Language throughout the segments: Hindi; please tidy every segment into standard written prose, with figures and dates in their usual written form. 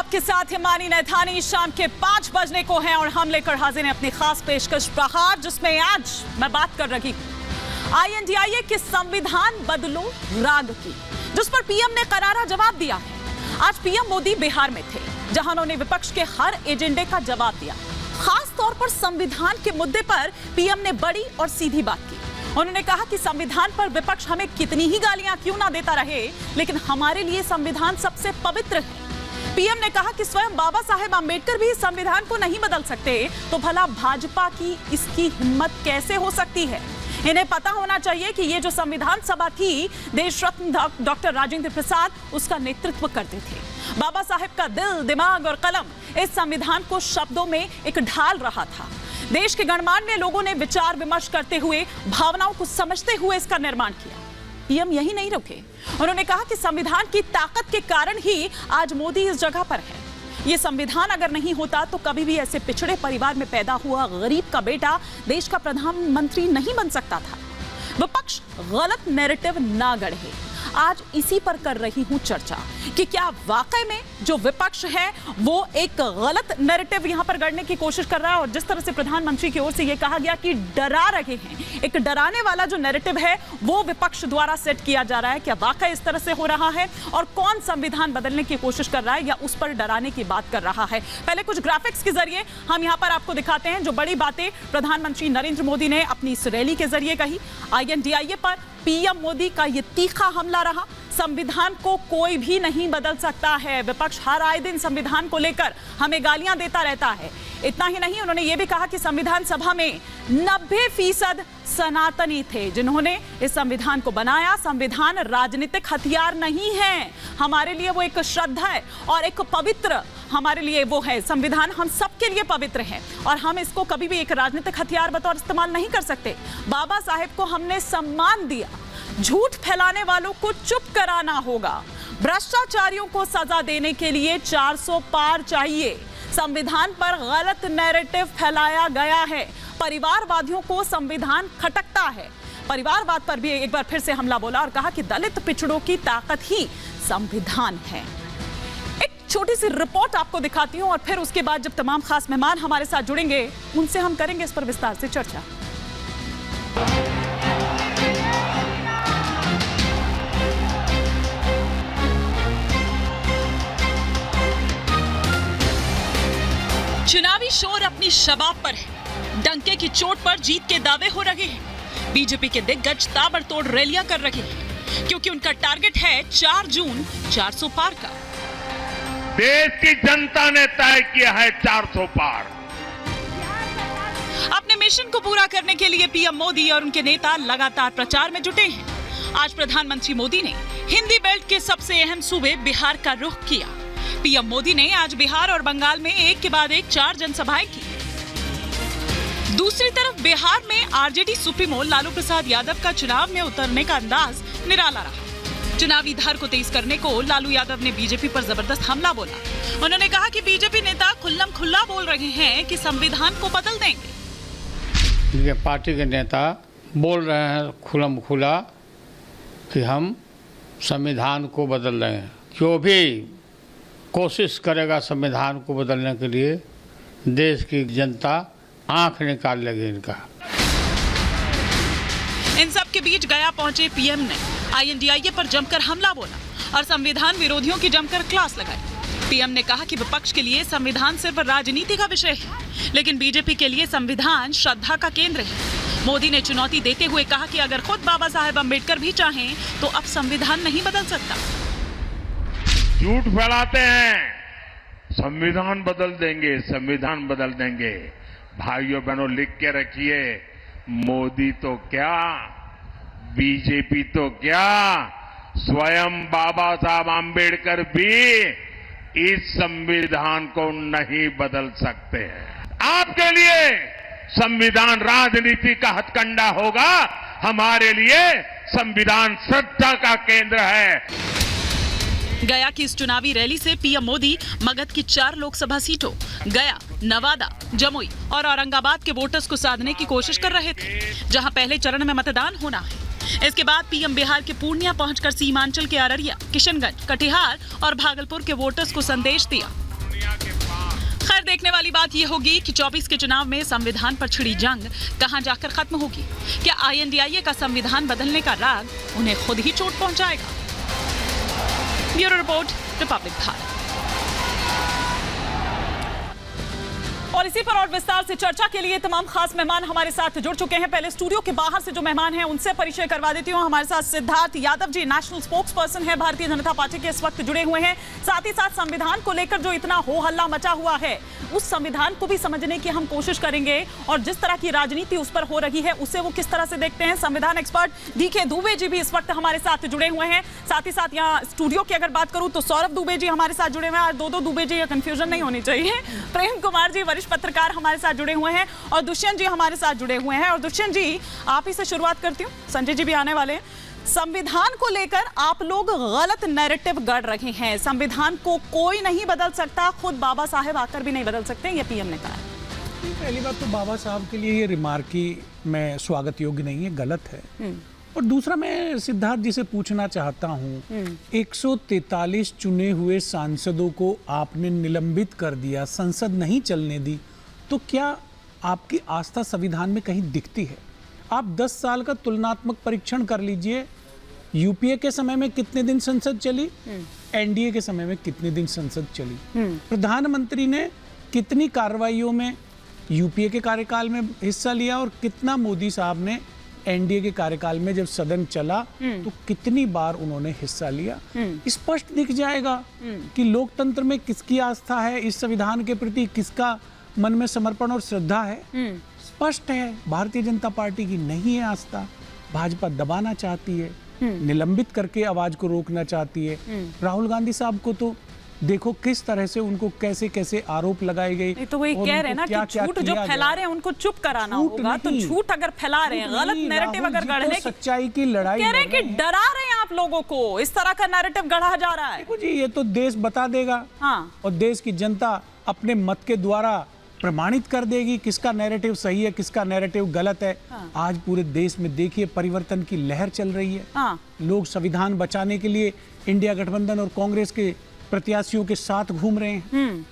आपके साथ हिमानी नैथानी। शाम के 5 बजने को हैं और हम लेकर हाजिर हैं अपनी खास पेशकश प्रहार, जिसमें आज मैं बात कर रही हूं INDIA के संविधान बदलो राग की, जिस पर पीएम ने करारा जवाब दिया है। आज पीएम मोदी बिहार में थे, जहां उन्होंने विपक्ष के हर एजेंडे का जवाब दिया। खास तौर पर संविधान के मुद्दे पर पीएम ने बड़ी और सीधी बात की। उन्होंने कहा कि संविधान पर विपक्ष हमें कितनी ही गालियां क्यों ना देता रहे, लेकिन हमारे लिए संविधान सबसे पवित्र है। पीएम ने कहा कि स्वयं बाबा साहेब आंबेडकर भी संविधान को नहीं बदल सकते, तो भला भाजपा की इसकी हिम्मत कैसे हो सकती है। इन्हें पता होना चाहिए कि ये जो संविधान सभा थी, देश रत्न डॉक्टर राजेंद्र प्रसाद उसका नेतृत्व करते थे। बाबा साहेब का दिल, दिमाग और कलम इस संविधान को शब्दों में एक ढाल रहा था। देश के गणमान्य लोगों ने विचार विमर्श करते हुए, भावनाओं को समझते हुए इसका निर्माण किया। पीएम यही नहीं रुके, उन्होंने कहा कि संविधान की ताकत के कारण ही आज मोदी इस जगह पर है। ये संविधान अगर नहीं होता तो कभी भी ऐसे पिछड़े परिवार में पैदा हुआ गरीब का बेटा देश का प्रधानमंत्री नहीं बन सकता था। विपक्ष गलत नैरेटिव ना गढ़े। आज इसी पर कर रही हूं चर्चा कि क्या वाकई में जो विपक्ष है वो एक गलत नैरेटिव यहां पर गढ़ने की कोशिश कर रहा है, और जिस तरह से प्रधानमंत्री की ओर से यह कहा गया कि डरा रहे हैं, एक डराने वाला जो नैरेटिव है वो विपक्ष द्वारा सेट किया जा रहा है, क्या वाकई इस तरह से हो रहा है, और कौन संविधान बदलने की कोशिश कर रहा है या उस पर डराने की बात कर रहा है। पहले कुछ ग्राफिक्स के जरिए हम यहां पर आपको दिखाते हैं जो बड़ी बातें प्रधानमंत्री नरेंद्र मोदी ने अपनी इस रैली के जरिए कही। INDIA पर पीएम मोदी का ये तीखा हमला रहा। संविधान को कोई भी नहीं बदल सकता है। विपक्ष हर आए दिन संविधान को लेकर हमें गालियां देता रहता है। इतना ही नहीं, उन्होंने ये भी कहा कि संविधान सभा में 90% सनातनी थे जिन्होंने इस संविधान को बनाया। संविधान राजनीतिक हथियार नहीं है, हमारे लिए वो एक श्रद्धा है और एक पवित्र, हमारे लिए वो है। संविधान हम सबके लिए पवित्र है और हम इसको कभी भी एक राजनीतिक हथियार बतौर इस्तेमाल नहीं कर सकते। बाबा साहेब को हमने सम्मान दिया, झूठ फैलाने वालों को चुप कराना होगा। भ्रष्टाचारियों को सजा देने के लिए 400 पार चाहिए। संविधान पर गलत नैरेटिव फैलाया गया है। परिवारवादियों को संविधान खटकता है। परिवारवाद पर भी एक बार फिर से हमला बोला और कहा कि दलित पिछड़ों की ताकत ही संविधान है। एक छोटी सी रिपोर्ट आपको दिखाती हूं और फिर उसके बाद जब तमाम खास मेहमान हमारे साथ जुड़ेंगे उनसे हम करेंगे इस पर विस्तार से चर्चा। चुनावी शोर अपनी शबाब पर है। डंके की चोट पर जीत के दावे हो रहे हैं। बीजेपी के दिग्गज ताबड़तोड़ रैलियां कर रहे हैं क्योंकि उनका टारगेट है 4 जून 400 पार का। देश की जनता ने तय किया है 400 पार। अपने मिशन को पूरा करने के लिए पीएम मोदी और उनके नेता लगातार प्रचार में जुटे हैं। आज प्रधानमंत्री मोदी ने हिंदी बेल्ट के सबसे अहम सूबे बिहार का रुख किया। पीएम मोदी ने आज बिहार और बंगाल में एक के बाद एक 4 जनसभाएं की। दूसरी तरफ बिहार में आरजेडी सुप्रीमो लालू प्रसाद यादव का चुनाव में उतरने का अंदाज निराला रहा। चुनावी धार को तेज करने को लालू यादव ने बीजेपी पर जबरदस्त हमला बोला। उन्होंने कहा कि बीजेपी नेता खुल्लम खुल्ला बोल रहे हैं कि संविधान को बदल देंगे। ये पार्टी के नेता बोल रहे हैं खुल्लम खुल्ला कि हम संविधान को बदल रहे हैं। जो भी कोशिश करेगा संविधान को बदलने के लिए, देश की जनता आंख निकाल लेगी इनका। इन सब के बीच गया पहुंचे पीएम ने INDIA पर जमकर हमला बोला और संविधान विरोधियों की जमकर क्लास लगाई। पीएम ने कहा कि विपक्ष के लिए संविधान सिर्फ राजनीति का विषय है, लेकिन बीजेपी के लिए संविधान श्रद्धा का केंद्र है। मोदी ने चुनौती देते हुए कहा कि अगर खुद बाबा साहेब अम्बेडकर भी चाहें तो अब संविधान नहीं बदल सकता। झूठ फैलाते हैं, संविधान बदल देंगे, संविधान बदल देंगे। भाइयों बहनों, लिख के रखिए, मोदी तो क्या, बीजेपी तो क्या, स्वयं बाबा साहब आंबेडकर भी इस संविधान को नहीं बदल सकते हैं। आपके लिए संविधान राजनीति का हथकंडा होगा, हमारे लिए संविधान श्रद्धा का केंद्र है। गया की इस चुनावी रैली से पीएम मोदी मगध की 4 लोकसभा सीटों गया, नवादा, जमुई और औरंगाबाद के वोटर्स को साधने की कोशिश कर रहे थे, जहां पहले चरण में मतदान होना है। इसके बाद पीएम बिहार के पूर्णिया पहुंचकर सीमांचल के अररिया, किशनगंज, कटिहार और भागलपुर के वोटर्स को संदेश दिया। दुनिया के पास। खैर, देखने वाली बात यह होगी कि 24 के चुनाव में संविधान पर छिड़ी जंग कहां जाकर खत्म होगी। क्या INDIA का संविधान बदलने का राग उन्हें खुद ही चोट पहुंचाएगा? Bureau report, Republic Bharat. और इसी पर और विस्तार से चर्चा के लिए तमाम खास मेहमान हमारे साथ जुड़ चुके हैं। पहले स्टूडियो के बाहर से जो मेहमान हैं उनसे परिचय करवा देती हूं। हमारे साथ Siddharth Yadav ji, national spokes person है भारतीय जनता पार्टी के, इस वक्त जुड़े हुए हैं। साथ ही साथ संविधान को लेकर जो इतना हो हल्ला मचा हुआ है, उस संविधान को भी समझने की हम कोशिश करेंगे और जिस तरह की राजनीति उस पर हो रही है उसे वो किस तरह से देखते हैं। संविधान एक्सपर्ट DK दुबे जी भी इस वक्त हमारे साथ जुड़े हुए हैं। साथ ही साथ यहाँ स्टूडियो की अगर बात करूं तो सौरभ दुबे जी हमारे साथ जुड़े हुए हैं। दो दुबे जी, कंफ्यूजन नहीं होनी चाहिए। प्रेम कुमार जी, वरिष्ठ पत्रकार, हमारे साथ जुड़े हुए हैं और दुष्यंत जी हमारे साथ जुड़े हुए हैं। और दुष्यंत जी, आप ही से शुरुआत करती हूँ, संजय जी भी आने वाले हैं। संविधान को लेकर आप लोग गलत नैरेटिव गढ़ रहे हैं। संविधान को कोई नहीं बदल सकता, खुद बाबा साहेब आकर भी नहीं बदल सकते, ये PM ने कहा है। पहली बात तो बाबा साहब के लिए ये रिमार्क ही मैं स्वागत योग्य नहीं है, गलत है। और दूसरा, मैं सिद्धार्थ जी से पूछना चाहता हूँ, 143 चुने हुए सांसदों को आपने निलंबित कर दिया, संसद नहीं चलने दी, तो क्या आपकी आस्था संविधान में कहीं दिखती है? आप 10 साल का तुलनात्मक परीक्षण कर लीजिए। UPA के समय में कितने दिन संसद चली, NDA के समय में कितने दिन संसद चली, प्रधानमंत्री ने कितनी कार्रवाइयों में UPA के कार्यकाल में हिस्सा लिया और कितना मोदी साहब ने NDA के कार्यकाल में जब सदन चला तो कितनी बार उन्होंने हिस्सा लिया। स्पष्ट दिख जाएगा कि लोकतंत्र में किसकी आस्था है, इस संविधान के प्रति किसका मन में समर्पण और श्रद्धा है। स्पष्ट है, भारतीय जनता पार्टी की नहीं है आस्था। भाजपा दबाना चाहती है, निलंबित करके आवाज को रोकना चाहती है। राहुल गांधी साहब को तो देखो किस तरह से उनको कैसे कैसे आरोप लगाए गए। तो वही कह रहे हैं ना कि झूठ जो फैला रहे हैं उनको चुप कराना होगा। तो झूठ अगर फैला रहे हैं, गलत नैरेटिव अगर गढ़ने की, सच्चाई की लड़ाई कह रहे हैं कि डरा रहे हैं आप लोगों को, इस तरह का नैरेटिव गढ़ा जा रहा है। देखो जी, ये तो देश बता देगा। हाँ। और देश की जनता अपने मत के द्वारा प्रमाणित कर देगी किसका नैरेटिव सही है, किसका नैरेटिव गलत है। हाँ। आज पूरे देश में देखिए परिवर्तन की लहर चल रही है। हाँ। लोग संविधान बचाने के लिए इंडिया गठबंधन और कांग्रेस के प्रत्याशियों के साथ घूम रहे हैं।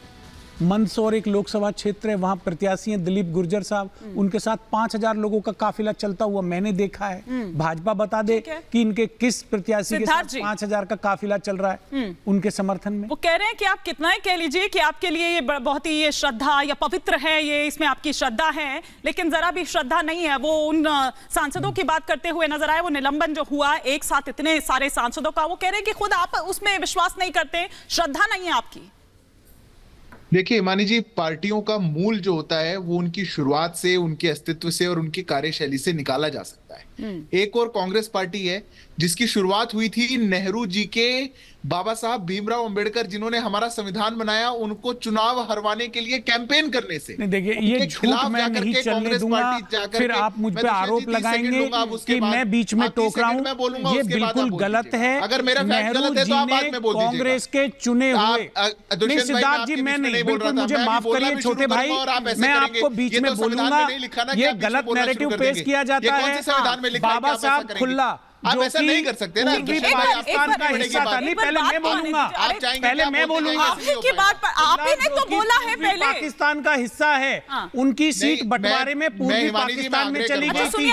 मंदसौर एक लोकसभा क्षेत्र है, वहां प्रत्याशी हैं दिलीप गुर्जर साहब, उनके साथ 5000 लोगों का काफिला चलता हुआ मैंने देखा है। भाजपा बता दे कि इनके किस प्रत्याशी के साथ 5000 का काफिला चल रहा है उनके समर्थन में। वो कह रहे हैं कि आप कितना ही कह लीजिए कि आपके लिए ये बहुत ही ये श्रद्धा या पवित्र है, ये इसमें आपकी श्रद्धा है, लेकिन जरा भी श्रद्धा नहीं है। वो उन सांसदों की बात करते हुए नजर आए, वो निलंबन जो हुआ एक साथ इतने सारे सांसदों का, वो कह रहे हैं कि खुद आप उसमें विश्वास नहीं करते, श्रद्धा नहीं है आपकी। देखिए हिमानी जी, पार्टियों का मूल जो होता है वो उनकी शुरुआत से, उनके अस्तित्व से और उनकी कार्यशैली से निकाला जा सकता है। एक और कांग्रेस पार्टी है जिसकी शुरुआत हुई थी नेहरू जी के बाबा साहब भीमराव अंबेडकर, जिन्होंने हमारा संविधान बनाया, उनको चुनाव हरवाने के लिए कैंपेन करने से। देखिए, ये झूठ मैं नहीं चलने दूंगा, फिर आप मुझ पे आरोप लगाएंगे कि मैं बीच में टोक रहा हूं। ये बिल्कुल गलत है। अगर मेरा फैक्ट गलत है तो आप बाद में बोल दीजिएगा। कांग्रेस के चुने हुए नहीं, सिद्धार्थ जी मैं नहीं, बिल्कुल मुझे माफ करिए छोटे भाई, मैं आपको बीच में बोलूंगा। ये गलत नैरेटिव पेश किया जाता है। बाबा साहब खुल्ला आप ऐसा नहीं कर सकते ना। पाकिस्तान का हिस्सा था। नहीं, पहले मैं बोलूंगा, पहले मैं बोलूंगा। आपकी बात पर आप ही ने तो बोला है पहले। पाकिस्तान का हिस्सा है, उनकी सीट बंटवारे में पूर्वी पाकिस्तान में चली गई थी।